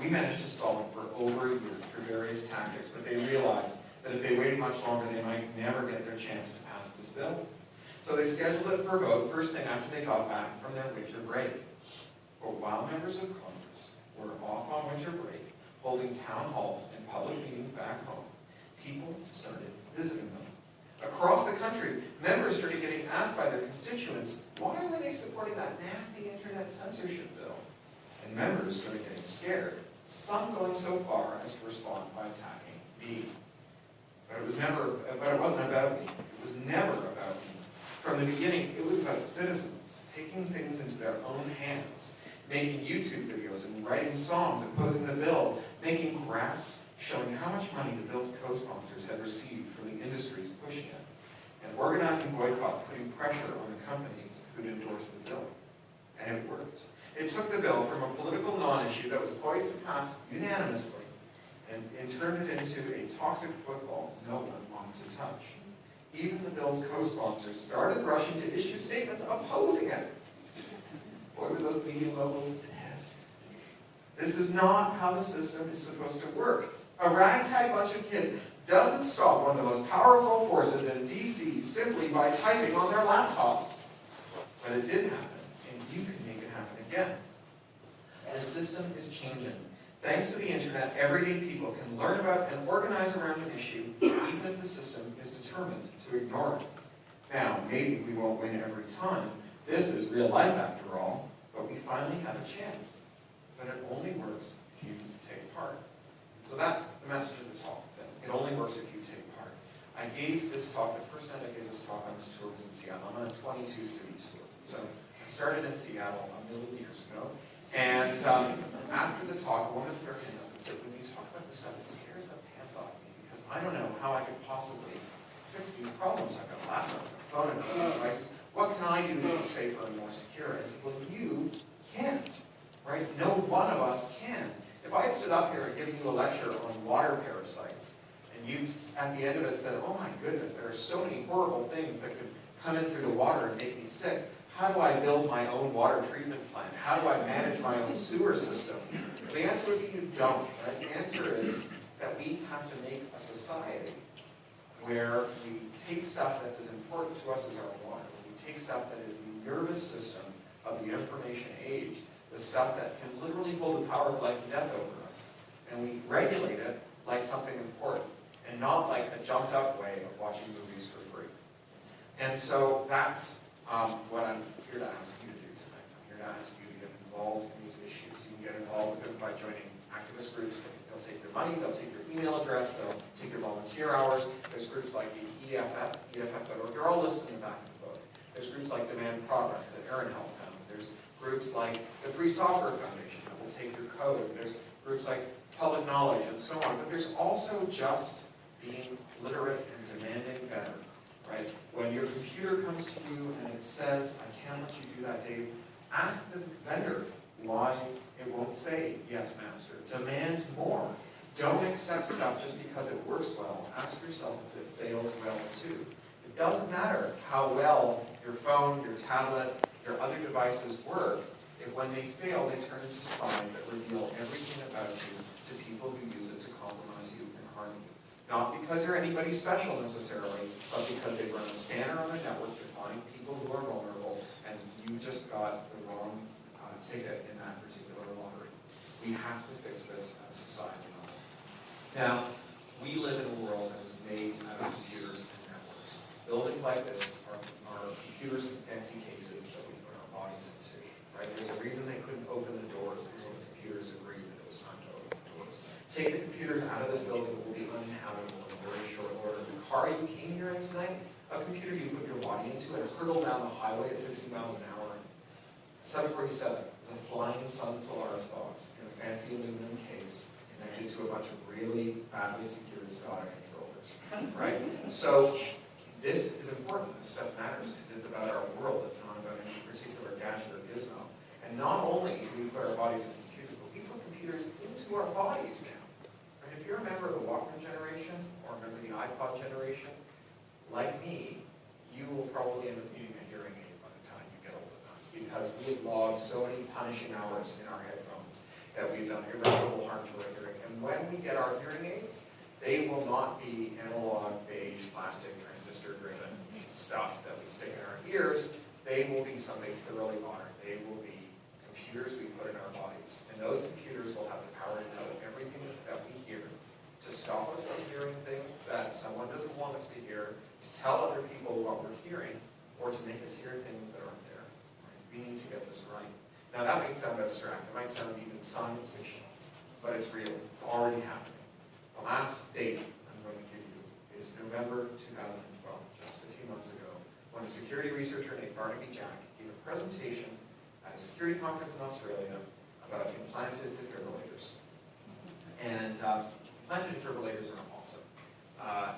We managed to stall them for over a year through various tactics, but they realized that if they waited much longer, they might never get their chance to pass this bill. So they scheduled it for a vote first thing after they got back from their winter break. But while members of Congress were off on winter break, holding town halls and public meetings back home, people started visiting them. Across the country, members started getting asked by their constituents, why were they supporting that nasty internet censorship bill? And members started getting scared, some going so far as to respond by attacking me. But it wasn't about me. It was never about me. From the beginning, it was about citizens taking things into their own hands, making YouTube videos and writing songs opposing the bill, making graphs showing how much money the bill's co-sponsors had received from the industries pushing it, and organizing boycotts, putting pressure on the companies who'd endorsed the bill. And it worked. It took the bill from a political non-issue that was poised to pass unanimously and turned it into a toxic football no one wanted to touch. Even the bill's co-sponsors started rushing to issue statements opposing it. Boy, were those media moguls pissed. This is not how the system is supposed to work. A ragtag bunch of kids doesn't stop one of the most powerful forces in DC simply by typing on their laptops. But it did happen, and you can make it happen again. The system is changing. Thanks to the internet, everyday people can learn about and organize around an issue, even if the system is determined to ignore it. Now, maybe we won't win every time. This is real life after all, but we finally have a chance. But it only works if you take part. So that's the message of the talk. It only works if you take part. I gave this talk, the first night I gave this talk on this tour was in Seattle. I'm on a 22-city tour. So I started in Seattle a million years ago. And after the talk, a woman threw her hand up and said, when you talk about this stuff, it scares the pants off me because I don't know how I could possibly fix these problems. I've got a laptop, I've got a phone, I've got other devices. What can I do to be safer and more secure? I said, well, you can't, right? No one of us can. If I had stood up here and given you a lecture on water parasites, and you at the end of it said, oh my goodness, there are so many horrible things that could come in through the water and make me sick. How do I build my own water treatment plant? How do I manage my own sewer system? The answer would be you don't, right? The answer is that we have to make a society where we take stuff that's as important to us as our water. We take stuff that is the nervous system of the information age, the stuff that can literally hold the power of life and death over us, and we regulate it like something important, and not like a jumped up way of watching movies for free. And so that's what I'm here to ask you to do tonight. I'm here to ask you to get involved in these issues. You can get involved with them by joining activist groups. They'll take your money, they'll take your email address, they'll take your volunteer hours. There's groups like the EFF.org. They're all listed in the back of the book. There's groups like Demand Progress that Erin helped found. There's groups like the Free Software Foundation that will take your code. There's groups like Public Knowledge and so on. But there's also just being literate and demanding better. Right? When your computer comes to you and it says, I can't let you do that, Dave, ask the vendor why it won't say, yes, master. Demand more. Don't accept stuff just because it works well. Ask yourself if it fails well, too. It doesn't matter how well your phone, your tablet, your other devices work, if when they fail, they turn into spies that reveal everything about you to people who use it to compromise you and harm you. Not because you're anybody special necessarily, but because they run a scanner on their network to find people who are vulnerable, and you just got the wrong ticket in that particular lottery. We have to fix this at a society level. Now, we live in a world that is made out of computers and networks. Buildings like this are computers in fancy cases that we put our bodies into. Right? There's a reason they couldn't open the doors until the computers agreed that it was time to open the doors. Take the computers out of this building, it will be uninhabitable in very short order. The car you came here in tonight, a computer you put your body into, and hurtled down the highway at 60 miles an hour. 747 is a flying Sun Solaris box in a fancy aluminum case in connected to a bunch of really badly secured SCADA controllers, right? So this is important. This stuff matters because it's about our world. It's not about any particular gadget or gizmo. And not only do we put our bodies in computers, but we put computers into our bodies now. And if you're a member of the Walkman generation or a member of the iPod generation, like me, you will probably end up needing a hearing aid by the time you get old enough, because we have logged so many punishing hours in our headphones that we've done irreparable harm to our hearing. And when we get our hearing aids, they will not be analog, beige, plastic, transistor-driven stuff that we stick in our ears. They will be something thoroughly modern. They will be computers we put in our bodies. And those computers will have the power to know everything that we hear, to stop us from hearing things that someone doesn't want us to hear, to tell other people what we're hearing, or to make us hear things that aren't there. Right? We need to get this right. Now that might sound abstract. It might sound even science fiction, but it's real. It's already happening. The last date I'm going to give you is November 2012, just a few months ago, when a security researcher named Barnaby Jack gave a presentation at a security conference in Australia about implanted defibrillators. And implanted defibrillators are awesome.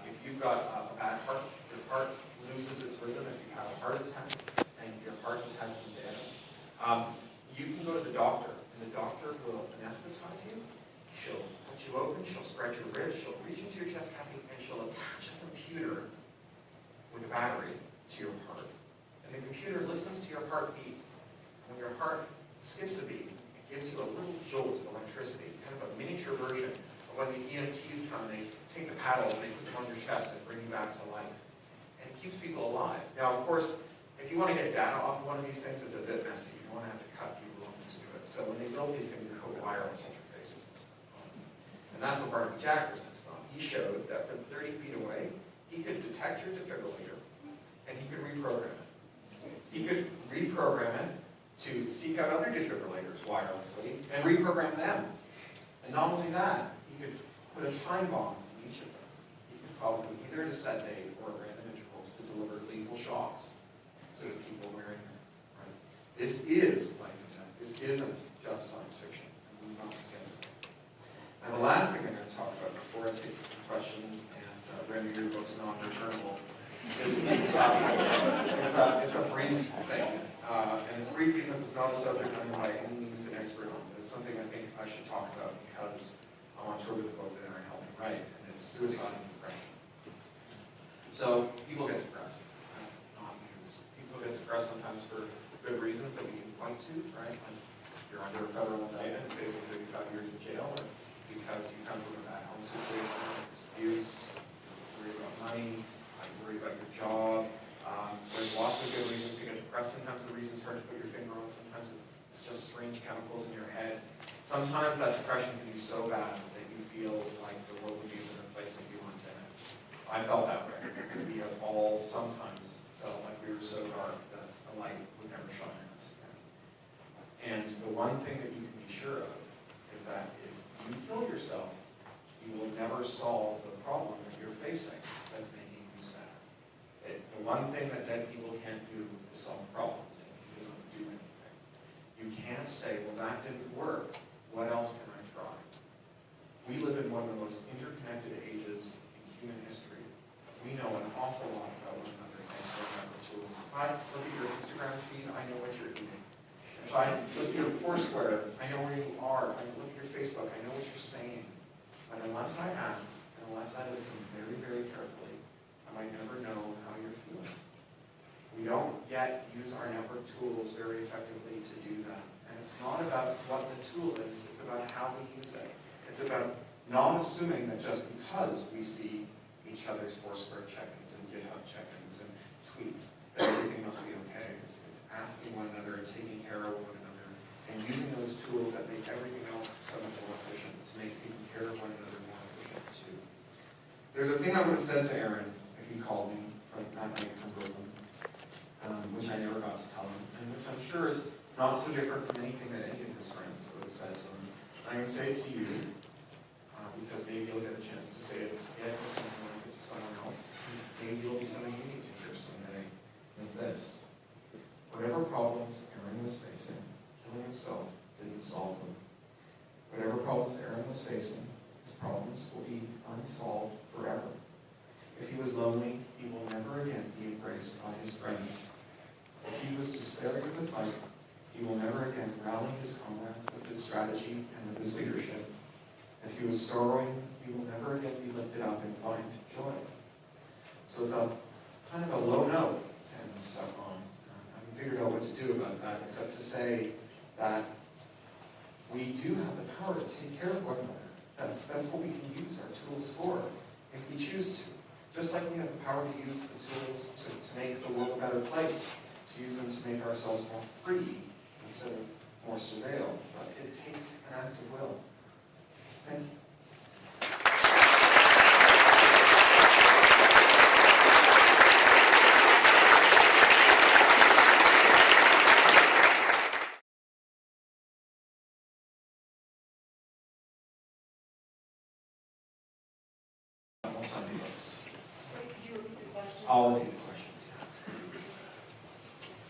If you've got a bad heart, your heart loses its rhythm if you have a heart attack, and your heart has had some damage. You can go to the doctor, and the doctor will anesthetize you. She'll cut you open, she'll spread your ribs, she'll reach into your chest cavity, and she'll attach a computer with a battery to your heart. And the computer listens to your heartbeat. When your heart skips a beat, it gives you a little jolt of electricity, kind of a miniature version of when the EMTs come, they take the paddles and they put them on your chest and bring you back to life. And it keeps people alive. Now, of course, if you want to get data off of one of these things, it's a bit messy. You don't want to have to cut people off to do it. So when they build these things, they put wireless interfaces into them. And that's what Barnaby Jack presented on. He showed that from 30 feet away, he could detect your defibrillator, and he could reprogram it. He could reprogram it to seek out other defibrillators wirelessly and reprogram them. And not only that, he could put a time bomb in each of them. He could cause them either to set date or at random intervals to deliver lethal shocks to the people wearing them. Right? This is life and death. This isn't just science fiction. And we must get it. And the last thing I'm going to talk about before I take questions and render your books non-returnable is it's a brief thing. And it's brief because it's not a subject I'm by any means an expert on, but it's something I think I should talk about because I'm on tour with the book that Aaron helped me write, and it's suicide and depression. So people get depressed. That's not news. People get depressed sometimes for good reasons that we can point to, right? Like you're under a federal indictment, facing 35 years in jail, or because you come from a bad home situation, there's abuse, you worry about money, you worry about your job. There's lots of good reasons to get depressed. Sometimes the reason's hard to put your finger on. Sometimes it's just strange chemicals in your head. Sometimes that depression can be so bad that you feel like the world would be a different place if you weren't in it. I felt that way. We have all sometimes felt like we were so dark that a light would never shine on us again. And the one thing that you can be sure of is that if you kill yourself, you will never solve the problem that you're facing that's making you sad. The one thing that dead people can't do is solve problems. They don't do anything. You can't say, well, that didn't work. What else can I try? We live in one of the most interconnected ages in human history. We know an awful lot about one another thanks to our network tools. If I look at your Instagram feed, I know what you're eating. If I look at your Foursquare, I know where you are. If I look at your Facebook, I know what you're saying. But unless I ask, and unless I listen very, very carefully, I might never know how you're feeling. We don't yet use our network tools very effectively to do that. And it's not about what the tool is, it's about how we use it. It's about not assuming that just because we see each other's Foursquare check-ins and GitHub check-ins and tweets, that everything must be okay. It's asking one another and taking care of one another and using those tools that make everything else so much more efficient to make taking care of one another more efficient too. There's a thing I would have said to Aaron if he called me from that night from Brooklyn, which I never got to tell him, and which I'm sure is not so different from anything that any of his friends would have said to him. I'm going to say it to you, because maybe you'll get a chance to say it again or something like it to someone else. Maybe it'll be something you need to hear someday. It's this. Whatever problems Aaron was facing, killing himself didn't solve them. Whatever problems Aaron was facing, solved forever. If he was lonely, he will never again be embraced by his friends. If he was despairing of the fight, he will never again rally his comrades with his strategy and with his leadership. If he was sorrowing, he will never again be lifted up and find joy. So it's a kind of a low note to end this stuff on. I haven't figured out what to do about that, except to say that we do have the power to take care of one another. That's what we can use our tools for, if we choose to. Just like we have the power to use the tools to make the world a better place, to use them to make ourselves more free instead of more surveilled. But it takes an act of will. So thank you. All of the questions.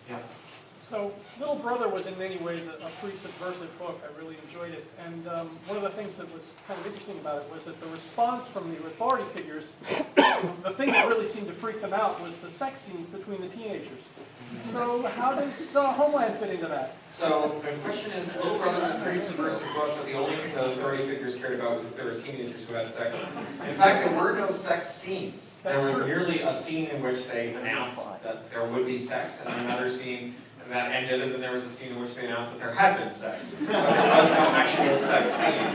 Yeah. So, Little Brother was in many ways a pretty subversive book. I really enjoyed it. And one of the things that was kind of interesting about it was that the response from the authority figures, the thing that really seemed to freak them out was the sex scenes between the teenagers. So how does Homeland fit into that? So the question is, Little Brother was a pretty subversive book, but the only thing the authority figures cared about was that there were teenagers who had sex. In fact, there were no sex scenes. There was merely a scene in which they announced that there would be sex, and then another scene that ended, and then there was a scene in which they announced that there had been sex. But there was no actual sex scene.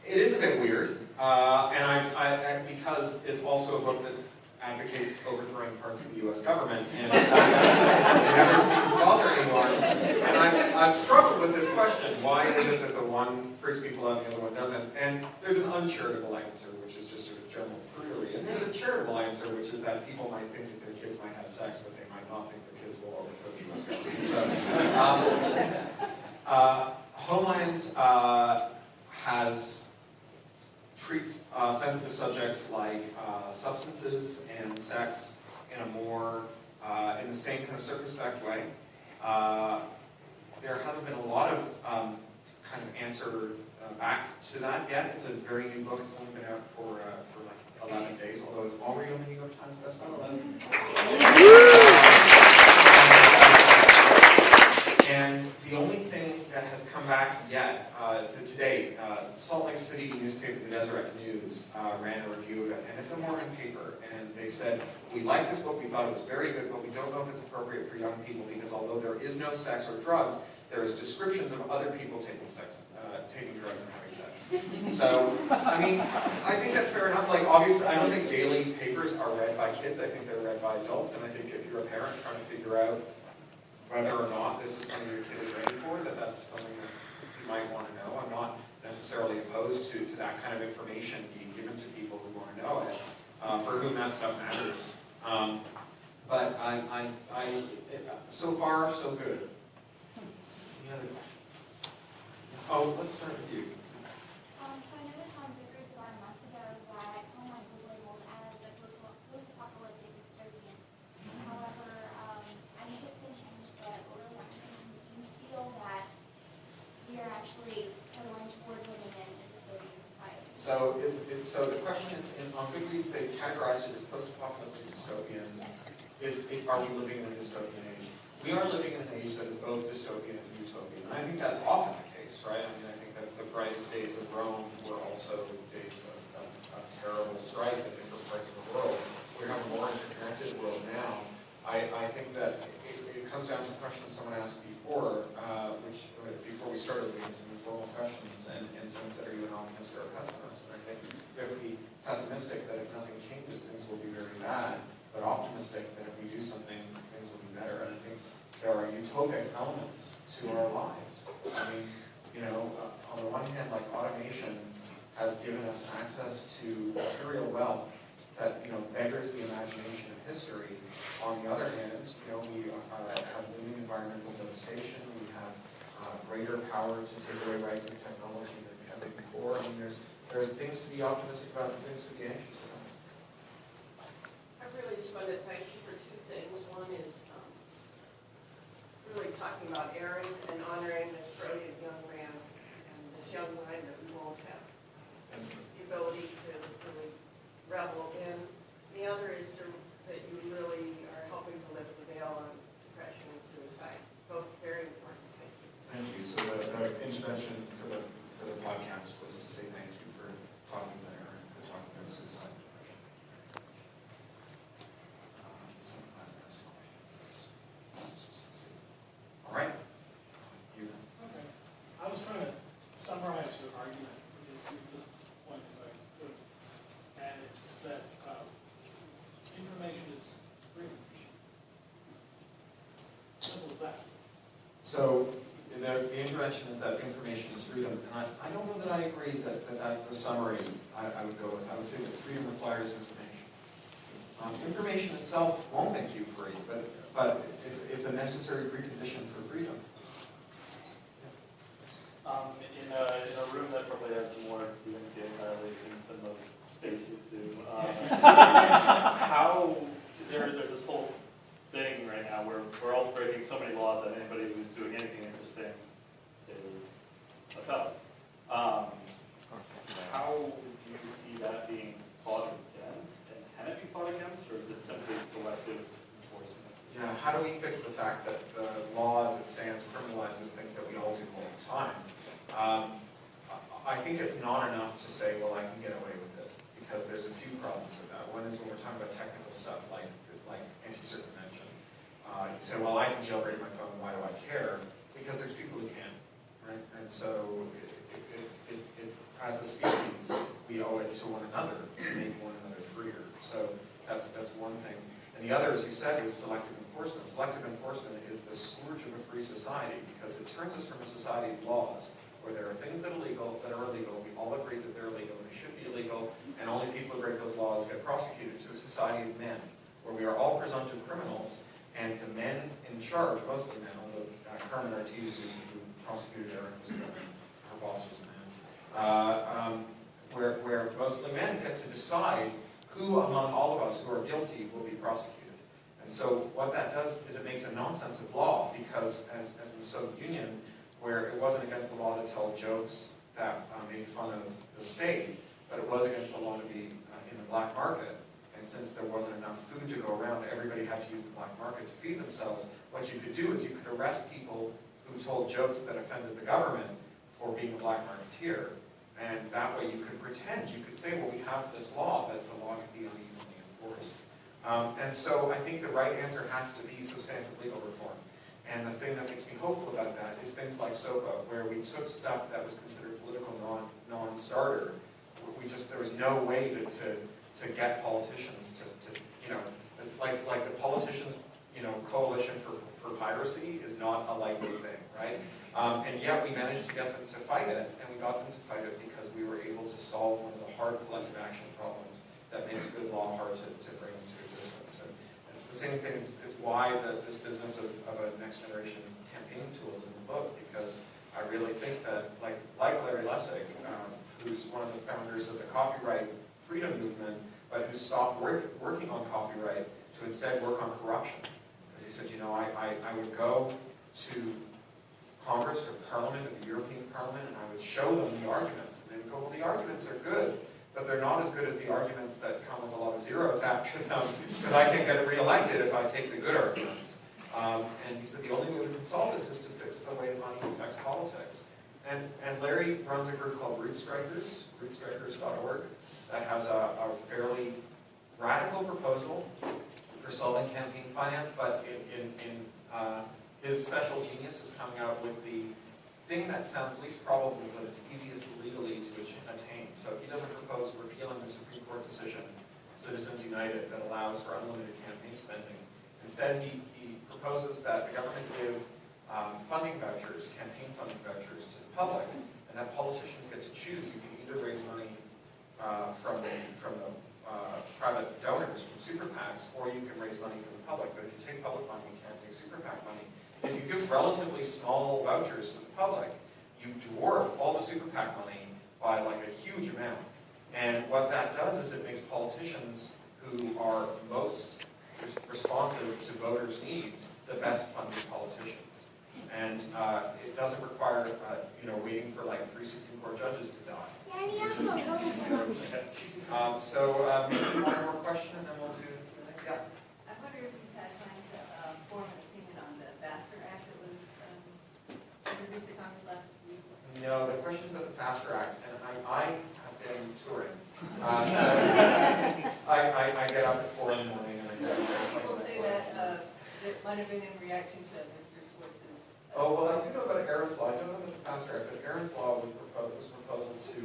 It is a bit weird, and because it's also a book that advocates overthrowing parts of the U.S. government, and it never seems to bother anyone. And I've struggled with this question: why is it that the one freaks people out and the other one doesn't? And there's an uncharitable answer, which is just sort of general prudery, and there's a charitable answer, which is that people might think that their kids might have sex, but they might not think their kids will overthrow the U.S. government. So, Homeland treats sensitive subjects like substances and sex in a more, in the same kind of circumspect way. There hasn't been a lot of kind of answer back to that yet. It's a very new book. It's only been out for like 11 days, although it's already on the New York Times bestseller list. And the only thing that has come back yet to date, Salt Lake City newspaper, the Deseret News, ran a review of it, and it's a Mormon paper, and they said, we like this book, we thought it was very good, but we don't know if it's appropriate for young people, because although there is no sex or drugs, there is descriptions of other people taking drugs and having sex. So, I mean, I think that's fair enough. Like, obviously, I don't think daily papers are read by kids, I think they're read by adults, and I think if you're a parent trying to figure out whether or not this is something your kid is ready for, that's something that you might want to know. I'm not necessarily opposed to that kind of information being given to people who want to know it, for whom that stuff matters. But so far, so good. Any other questions? Oh, let's start with you. So I noticed on Vickers about a month ago that Homeland was labeled as a post-apocalyptic dystopian. However, I think it's been changed, but what really not changed. Do you feel that we are actually going towards living in a dystopian society? So the question is, on Goodreads, they've categorized it as post-apocalyptic dystopian. Yes. Are we living in a dystopian age? We are living in an age that is both dystopian and utopian. And I think that's often the case, right? I mean, I think that the brightest days of Rome were also days of terrible strife in different parts of the world. We have a more interconnected world now. I think that it comes down to the question someone asked before, before we started looking at some informal questions, and someone said, are you an optimist or a pessimist? And I think we have to be pessimistic that if nothing changes, things will be very bad, but optimistic that if we do something, things will be better. And I think there are utopic elements to our lives. I mean, on the one hand, like automation has given us access to material wealth that, beggars the imagination of history. On the other hand, we have looming environmental devastation. We have greater power to take away rights and technology than ever before. I mean, there's things to be optimistic about and things to be anxious about. I really just wanted to thank you for two things. One is really talking about Aaron and honoring this brilliant young man and this young mind that we won't have asked was to say thank you for talking about Aaron, for talking about suicide and depression. Some class asked questions. All right. You. Okay. I was trying to summarize your argument with this point as I could, and it's that information is freedom. Simple as that. So the intervention is that information is freedom, and I don't know that I agree that that's the summary I would go with. I would say that freedom requires information. Information itself won't make you free, but it's a necessary precondition for freedom. In a room that probably has more DMCA violations than most spaces do, how there's this whole thing right now where we're all breaking so many laws that anybody who's doing anything interesting is a felon. How do you see that being fought against, and can it be fought against, or is it simply selective enforcement? Yeah, how do we fix the fact that the law as it stands criminalizes things that we all do all the time? I think it's not enough to say, well, I can get away with it, because there's a few problems with that. One is when we're talking about technical stuff like anti-circumvention. You say, well, I can jailbreak my phone, why do I care? Because there's people who can't, right? And so as a species, we owe it to one another to make one another freer. So that's one thing. And the other, as you said, is selective enforcement. Selective enforcement is the scourge of a free society, because it turns us from a society of laws, where there are things that are illegal, we all agree that they're illegal, they should be illegal, and only people who break those laws get prosecuted, to a society of men, where we are all presumptive criminals, and the men in charge, mostly men, although Carmen Ortiz, who prosecuted Aaron, her boss was a man, where mostly men get to decide who among all of us who are guilty will be prosecuted. And so what that does is it makes a nonsense of law, because as in the Soviet Union, where it wasn't against the law to tell jokes that made fun of the state, but it was against the law to be in the black market. And since there wasn't enough food to go around, everybody had to use the black market to feed themselves. What you could do is you could arrest people who told jokes that offended the government for being a black marketeer. And that way you could pretend, you could say, well, we have this law, but the law can be unevenly enforced. And so I think the right answer has to be substantive legal reform. And the thing that makes me hopeful about that is things like SOPA, where we took stuff that was considered political non-starter. There was no way to get politicians to like the politicians, coalition for piracy is not a likely thing, right? And yet we managed to get them to fight it, and we got them to fight it because we were able to solve one of the hard collective action problems that makes good law hard to bring into existence. And it's the same thing, it's why this business of a next generation campaign tool is in the book, because I really think that, like Larry Lessig, who's one of the founders of the copyright freedom movement, but who stopped working on copyright to instead work on corruption. Because he said, I would go to Congress or Parliament, or the European Parliament, and I would show them the arguments. And they would go, well, the arguments are good, but they're not as good as the arguments that come with a lot of zeros after them, because I can't get reelected if I take the good arguments. And he said the only way we can solve this is to fix the way money affects politics. And Larry runs a group called Root Strikers, rootstrikers.org, that has a fairly radical proposal for solving campaign finance, but his special genius is coming out with the thing that sounds least probable but is easiest legally to attain. So he doesn't propose repealing the Supreme Court decision, Citizens United, that allows for unlimited campaign spending. Instead, he proposes that the government give funding vouchers, campaign funding vouchers, to the public, and that politicians get to choose. You can either raise money from the private donors, from super PACs, or you can raise money from the public. But if you take public money, you can't take super PAC money. If you give relatively small vouchers to the public, you dwarf all the super PAC money by like a huge amount. And what that does is it makes politicians who are most responsive to voters' needs the best funded politicians. And it doesn't require, waiting for like 3 Supreme Court judges to die. Maybe one more question, and then we'll do the next. Yeah. I wonder if you've had time to form an opinion on the FASTER Act that was introduced to Congress last week. No, the questions about the FASTER Act correct. And I have been touring. So I get up at 4 in the morning and I go. People say that it might have been in reaction to Mr. Swartz's. Oh, well, I do know about Aaron's Law. I don't know about the Fast Track, but Aaron's Law was proposal to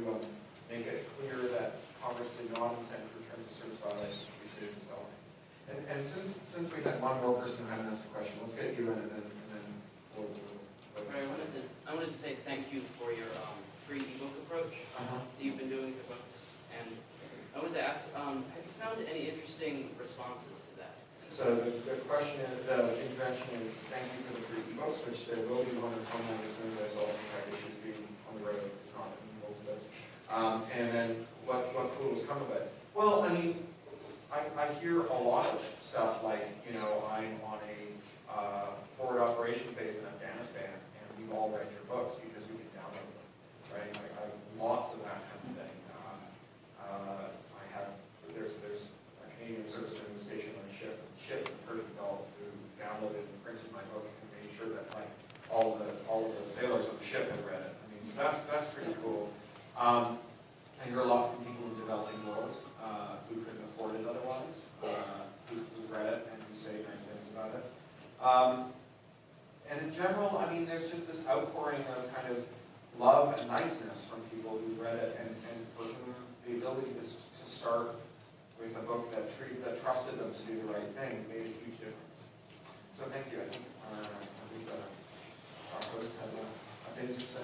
make it clear that Congress did not intend for terms of service violations to be treated as felonies. And since we had one more person who hadn't asked a question, let's get you in and then we'll I wanted to say thank you for your free ebook approach that you've been doing with the books. And I wanted to ask, have you found any interesting responses to that? So the question is, the intervention is thank you for the free ebooks, which there will be one in Homeland as soon as I saw some tech issues being on the road. It's not in the old list. And then what cool has come of it? Well, I mean, I hear a lot of stuff like, you know, I'm on a forward operations base in Afghanistan, and we've all read your books because we can download them, right? I have lots of that kind of thing. There's a Canadian serviceman stationed on a ship in Persian Gulf who downloaded and printed my book and made sure that like all of the sailors on the ship had read it. I mean, so that's pretty cool. I hear a lot from people in the developing world who couldn't afford it otherwise, who read it and who say nice things about it. And in general, I mean, there's just this outpouring of kind of love and niceness from people who've read it and for whom the ability to start with a book that trusted them to do the right thing made a huge difference. So thank you. I think our host has a thing to say.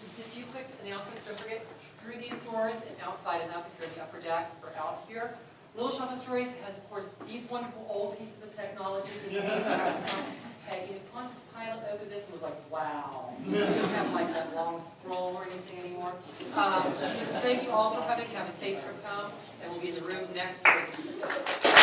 Just a few quick announcements. Don't forget, through these doors and outside enough, if you're in the upper deck or out here, Little Shop of Stories has, of course, these wonderful old pieces of technology. Okay, and if Pontius Pilate opened this and was like, wow. We don't have like that long scroll or anything anymore. Thank you all for coming. Have a safe trip home, and we'll be in the room next week.